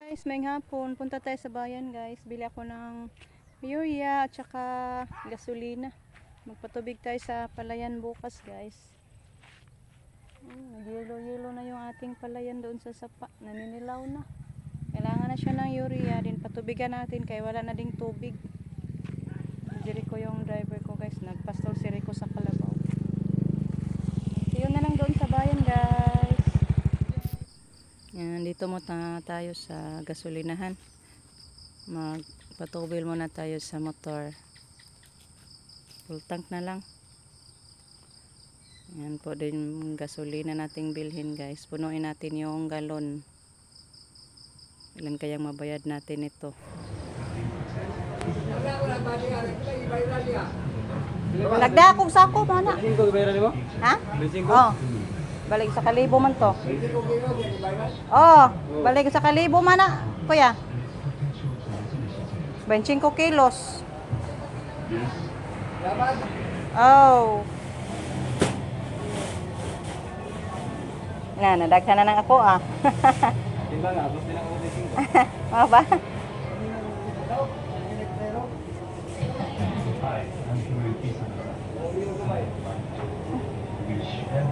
Guys, may hapon. Punta tayo sa bayan guys. Bili ako ng urea at saka gasolina. Magpatubig tayo sa palayan bukas guys. Nag-yelo-yelo na yung ating palayan doon sa sapa. Naninilaw na. Kailangan na siya ng urea. Din patubigan natin kaya wala na ding tubig. Si Rico yung driver ko guys. Nagpastol si Rico sa kalabaw. So yun na lang doon sa bayan guys. Yan, dito muna tayo sa gasolinahan. Magpatubil muna tayo sa motor. Full tank na lang. Yan po din gasolina nating bilhin guys. Punuin natin yung galon. Ilan kayang mabayad natin ito? Nagda akong sako mana. Ha? Oh. Balik sa kalibo man to. Oh, balik sa kalibo man na, kuya. 25 kilos. Oh. Nadaghan na ng ako ah. Timba nga, gusto nila ko 25. Mga ba?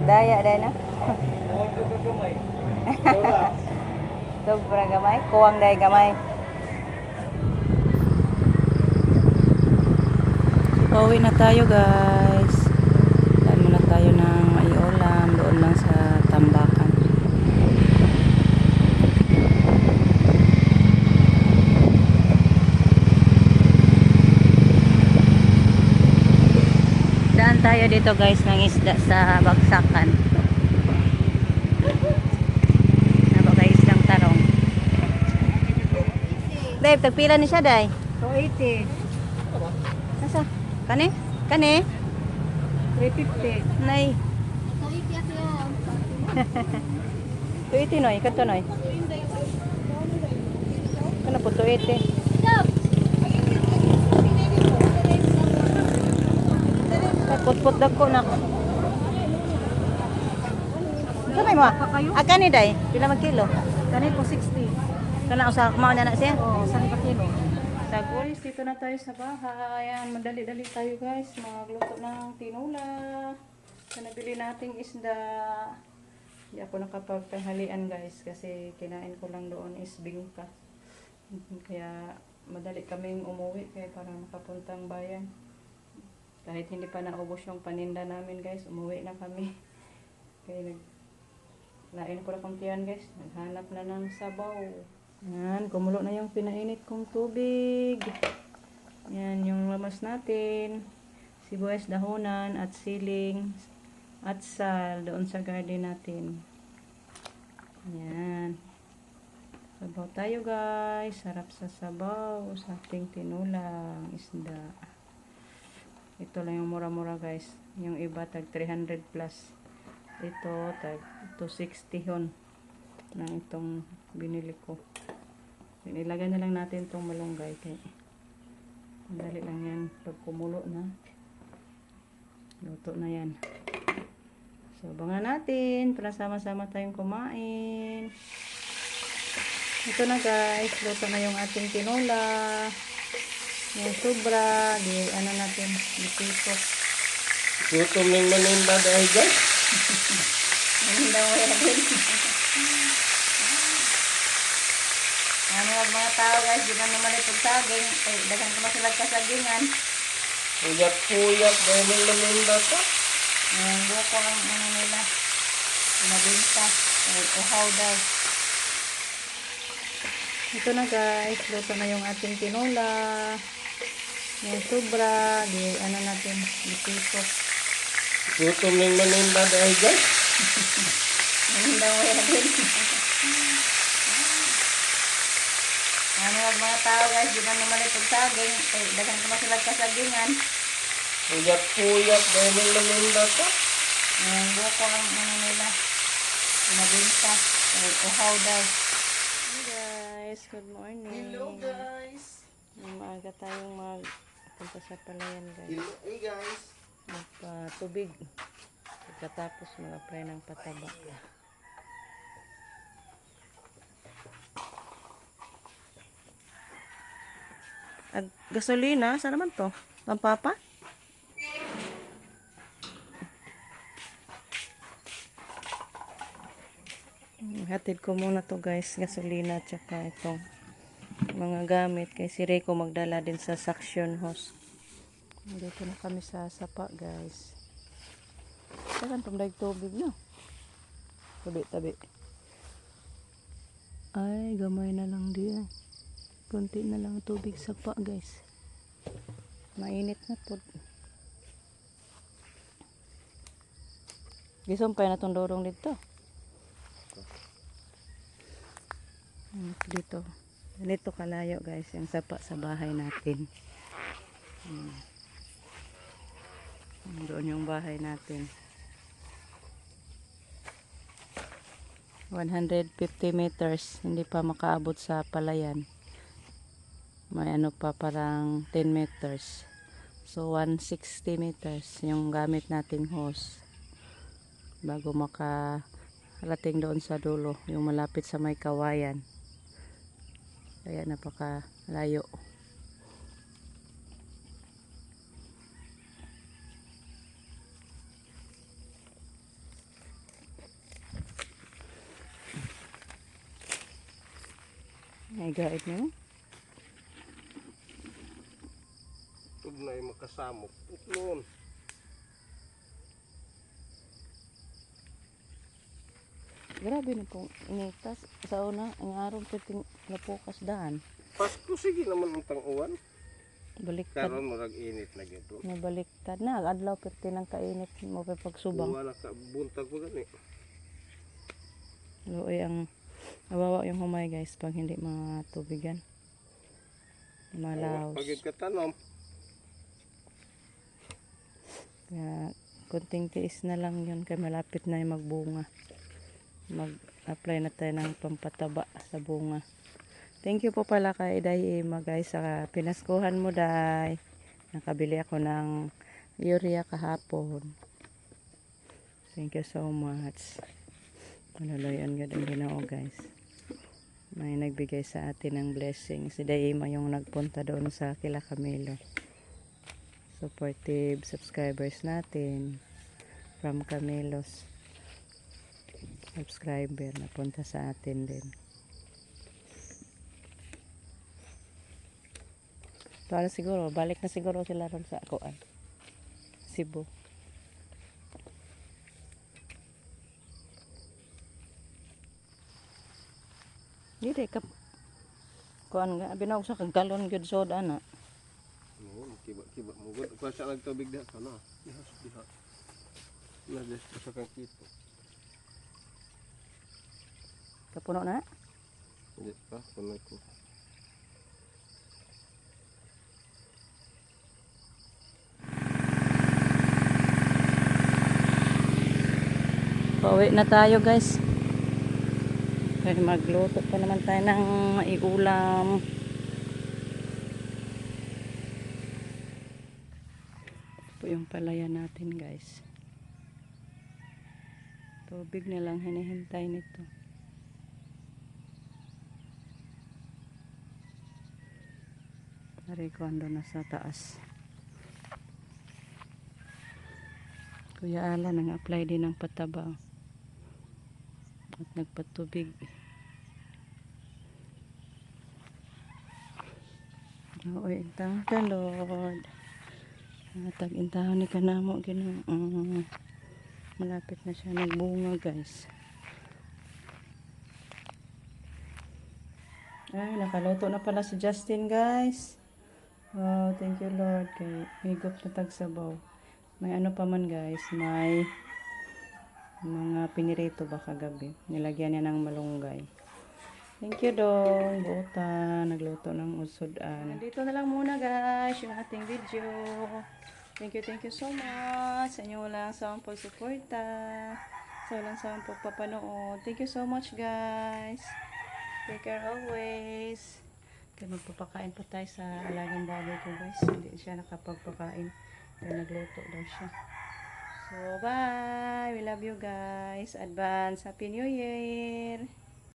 Daya dahil na. Sobra gamay. Kuwang dahil gamay. Pauwi na tayo guys. Dahil muna tayo ng maiulam. Doon lang sa tambakan. Daan tayo dito guys ng isda sa Bagsakan. Napaka-isdang tarong. Dave, tagpila ni siya, Day? 280, Nasa? Kani? Kani? 350. Nay. 280 noy, kanto noy. Kana po 280. Put-put dagko na. Kamay mo? Kani Day? Pila mag kilo? Kani po 60. Kana usa mao na siya? Oo, 1 kilo. Guys, dito na tayo sa bahay. Ayan, madali-dali tayo guys. Magluto ng tinola. So, nabili nating isda. Hindi ako nakapagtanghalian guys. Kasi kinain ko lang doon is bingka. Kaya madali kaming umuwi. Kaya para makapuntang bayan. Kahit hindi pa naubos yung paninda namin guys. Umuwi na kami. Kaya lain ko na kumpiyan guys. Naghanap na ng sabaw. Yan, kumulo na yung pinainit kong tubig. Yan, yung lamas natin. Sibuyas, dahonan, at siling, at sal doon sa garden natin. Yan. Sabaw tayo guys. Sarap sa sabaw. Sa ating tinulang isda. Ito lang yung mura-mura guys. Yung iba tag 300 plus. Ito tag 260 yun. Nang itong binili ko. Ilagay na lang natin itong malunggay kaya madali lang yan pag kumulo na luto na yan. So abangan natin para sama-sama tayong kumain. Ito na guys, luto na yung ating tinola. Yung sobra di ano natin dito. Gutom ng maninda dahil guys. Hindi daw wala din. Ano ang mga tao guys, di man naman ito saging. Dagan ko masilag kasagingan. Puyat-puyat dahil ng maninda to. Ang buko ang ano nila. Mabinta. Uhaw daw. Ito na guys, luto na yung ating tinola. Yung sobra, di ano natin, dito. Gutom ng maninda dahil guys. Hindi daw wala din. Ano ang mga tao guys, di man naman ito saging. Dagan ko masilag kasagingan. Puyat-puyat dahil ng maninda to. Ang buko ang ano nila. Mabinta. Uhaw daw. Hey guys, good morning. Hello guys. Maaga tayong magpunta sa palayan guys. Hello hey guys. Magpatubig. Pagkatapos mag-apply ng pataba. gasolina, saan naman to? Pampapa? Hatid ko muna to guys, gasolina tsaka itong mga gamit. Kay si Rico magdala din sa suction hose. Dito na kami sa sapa guys. Saan itong daig tubig no? Tabi. Ay, gamay na lang diyan. Kunti na lang tubig sapa guys. Mainit na po. Gisumpay na itong dorong dito. Dito. Dito kalayo guys, yung sapa sa bahay natin. Doon yung bahay natin. 150 meters, hindi pa makaabot sa palayan. May ano pa, parang 10 meters. So 160 meters yung gamit nating hose bago makarating doon sa dulo, yung malapit sa may kawayan. Kaya napaka layo. Ay, guide nyo. Huwag na yung makasamok. Utlon. Grabe na pong initas. Sa una, ang araw piting napukas daan. Pasko, sige naman ang tang-uwan. Baliktad. Karon murag init na gito. Nabaliktad na. Adlaw piting ng kainit mo pa pagsubang. Wala ka buntag mo gani. Luoy ang nawawa yung humay guys pag hindi matubigan. Malaos. Pagid ka tanom. Kaya kunting tiis na lang yun kaya malapit na yung magbunga. Mag-apply na tayo ng pampataba sa bunga. Thank you po pala kay Day Ima guys sa pinaskuhan mo Day. Nakabili ako ng urea kahapon. Thank you so much. Malaloyan ka din Ginoo guys. May nagbigay sa atin ng blessing. Si Day Ima yung nagpunta doon sa Kila Camilo. Supportive subscribers natin from Camilos. Subscriber na punta sa atin din. Para siguro, balik na siguro sila ron sa Akuan. Cebu. Hindi ka kuan nga binaw sa kaggalon gyud soda na. Oo, kiba mo gud. Kuha siya nagtubig diha kana. Diha. Nades sa kang kito. Kapuno na. Hindi pa kuno ko. Pauwi na tayo guys. Kaya magluto pa naman tayo ng maiulam. Ito yung palaya natin guys. Tubig na lang hinihintay nito. Pare ko ando na sa taas. Kuya Alan nang-apply din ng pataba. At nagpatubig. Oo, intahan ka Lord. Tag-intahan ni kanamo Ginoo. Malapit na siya nagbunga guys. Ay, nakaluto na pala si Justin guys. Wow, thank you Lord. Kay higop na tagsabaw. May ano pa man guys, may mga pinirito ba kagabi. Nilagyan niya ng malunggay. Thank you dong. Buta, nagluto ng usudan. Nandito na lang muna guys yung ating video. Thank you so much. Sa inyo lang sa pagsuporta. Sa walang sa pagpapanood. Thank you so much guys. Take care always. Kaya magpapakain pa tayo sa alagang baboy ko guys. Hindi siya nakapagpakain. Kaya nagluto daw siya. So bye. We love you guys. Advance Happy New Year.